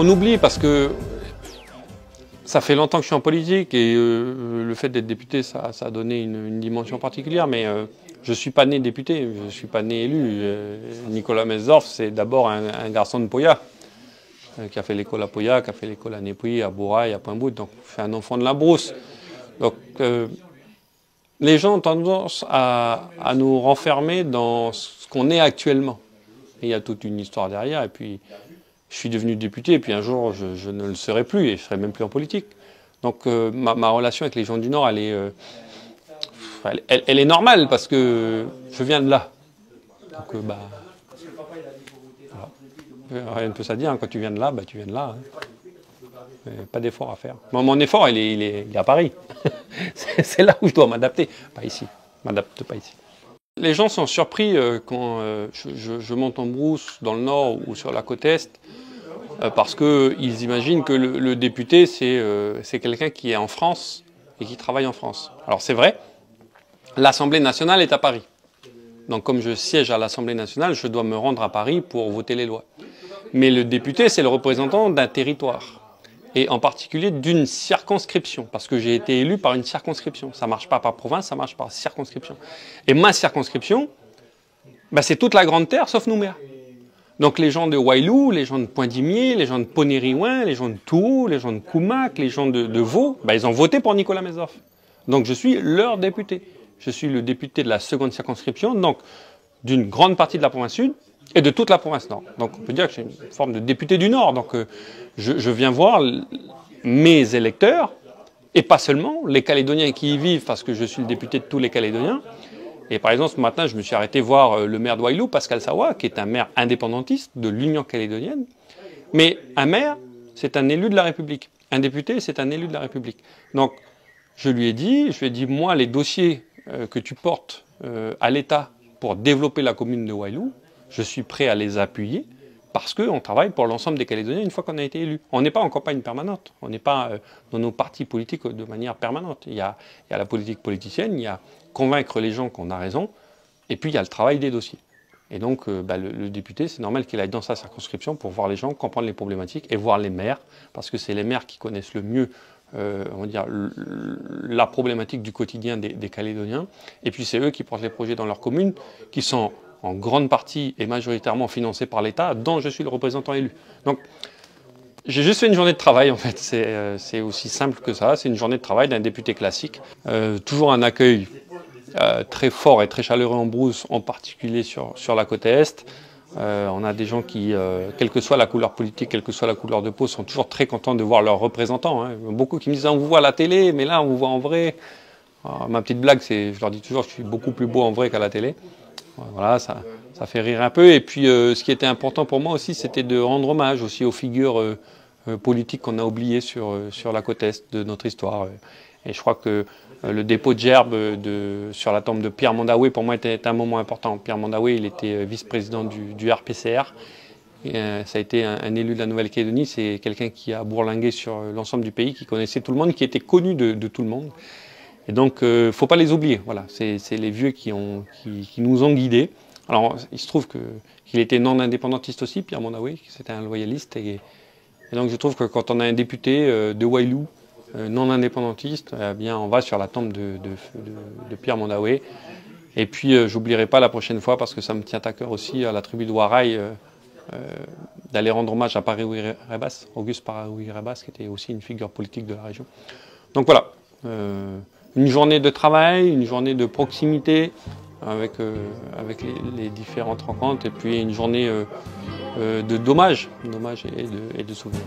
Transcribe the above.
On oublie parce que ça fait longtemps que je suis en politique et le fait d'être député, ça a donné une dimension particulière, mais je ne suis pas né député, je ne suis pas né élu. Nicolas Mesdorf, c'est d'abord un garçon de Poya, qui a fait l'école à Poya, qui a fait l'école à Népouy, à Bourail, à Pointe-Bout, donc c'est un enfant de la brousse. Donc les gens ont tendance à nous renfermer dans ce qu'on est actuellement. Et il y a toute une histoire derrière, et puis je suis devenu député, et puis un jour je ne le serai plus, et je ne serai même plus en politique. Donc ma relation avec les gens du Nord, elle est normale, parce que je viens de là. Donc voilà. Rien ne peut se dire, hein. Quand tu viens de là, bah, tu viens de là. Hein. Pas d'effort à faire. Mon effort, il est à Paris. C'est là où je dois m'adapter, pas ici. Je ne m'adapte pas ici. Les gens sont surpris quand je monte en brousse dans le Nord ou sur la côte Est, parce qu'ils imaginent que le député, c'est quelqu'un qui est en France et qui travaille en France. Alors c'est vrai, l'Assemblée nationale est à Paris. Donc comme je siège à l'Assemblée nationale, je dois me rendre à Paris pour voter les lois. Mais le député, c'est le représentant d'un territoire. Et en particulier d'une circonscription, parce que j'ai été élu par une circonscription. Ça ne marche pas par province, ça marche par circonscription. Et ma circonscription, bah, c'est toute la Grande Terre, sauf Nouméa. Donc les gens de Wailou, les gens de Poindimier, les gens de Ponériouin, les gens de Tourou, les gens de Koumak, les gens de Vaud, bah, ils ont voté pour Nicolas Mesdorf. Donc je suis leur député. Je suis le député de la seconde circonscription, donc d'une grande partie de la province Sud, et de toute la province Nord. Donc on peut dire que je suis une forme de député du Nord. Donc je viens voir mes électeurs, et pas seulement, les Calédoniens qui y vivent, parce que je suis le député de tous les Calédoniens. Et par exemple, ce matin, je me suis arrêté voir le maire de Wailou, Pascal Sawa, qui est un maire indépendantiste de l'Union calédonienne. Mais un maire, c'est un élu de la République. Un député, c'est un élu de la République. Donc je lui ai dit, moi, les dossiers que tu portes à l'État pour développer la commune de Wailou, je suis prêt à les appuyer parce qu'on travaille pour l'ensemble des Calédoniens une fois qu'on a été élu. On n'est pas en campagne permanente, on n'est pas dans nos partis politiques de manière permanente. Il y a la politique politicienne, il y a convaincre les gens qu'on a raison, et puis il y a le travail des dossiers. Et donc le député, c'est normal qu'il aille dans sa circonscription pour voir les gens, comprendre les problématiques et voir les maires, parce que c'est les maires qui connaissent le mieux on va dire, la problématique du quotidien des Calédoniens. Et puis c'est eux qui portent les projets dans leur commune, qui sont en grande partie et majoritairement financés par l'État, dont je suis le représentant élu. Donc j'ai juste fait une journée de travail en fait, c'est aussi simple que ça, c'est une journée de travail d'un député classique. Toujours un accueil très fort et très chaleureux en brousse, en particulier sur la côte Est. On a des gens qui, quelle que soit la couleur politique, quelle que soit la couleur de peau, sont toujours très contents de voir leurs représentants. Hein. Beaucoup qui me disent on vous voit à la télé, mais là on vous voit en vrai. Alors, ma petite blague, c'est, je leur dis toujours que je suis beaucoup plus beau en vrai qu'à la télé. Voilà, ça fait rire un peu. Et puis ce qui était important pour moi aussi, c'était de rendre hommage aussi aux figures politiques qu'on a oubliées sur la côte Est de notre histoire. Et je crois que le dépôt de gerbes sur la tombe de Pierre Mandaoué, pour moi, était un moment important. Pierre Mandaoué, il était vice-président du RPCR. Et, ça a été un élu de la Nouvelle-Calédonie. C'est quelqu'un qui a bourlingué sur l'ensemble du pays, qui connaissait tout le monde, qui était connu de tout le monde. Et donc, il ne faut pas les oublier. Voilà, c'est les vieux qui nous ont guidés. Alors, il se trouve qu'il était non-indépendantiste aussi, Pierre Mandaoué, c'était un loyaliste. Et donc, je trouve que quand on a un député de Wailou, non-indépendantiste, eh bien, on va sur la tombe de Pierre Mandaoué. Et puis, j'oublierai pas la prochaine fois, parce que ça me tient à cœur aussi, à la tribu de Waraï, d'aller rendre hommage à Paraoui-Rebas, Auguste Paraoui-Rebas, qui était aussi une figure politique de la région. Donc voilà, une journée de travail, une journée de proximité avec les différentes rencontres, et puis une journée de d'hommage et de souvenirs.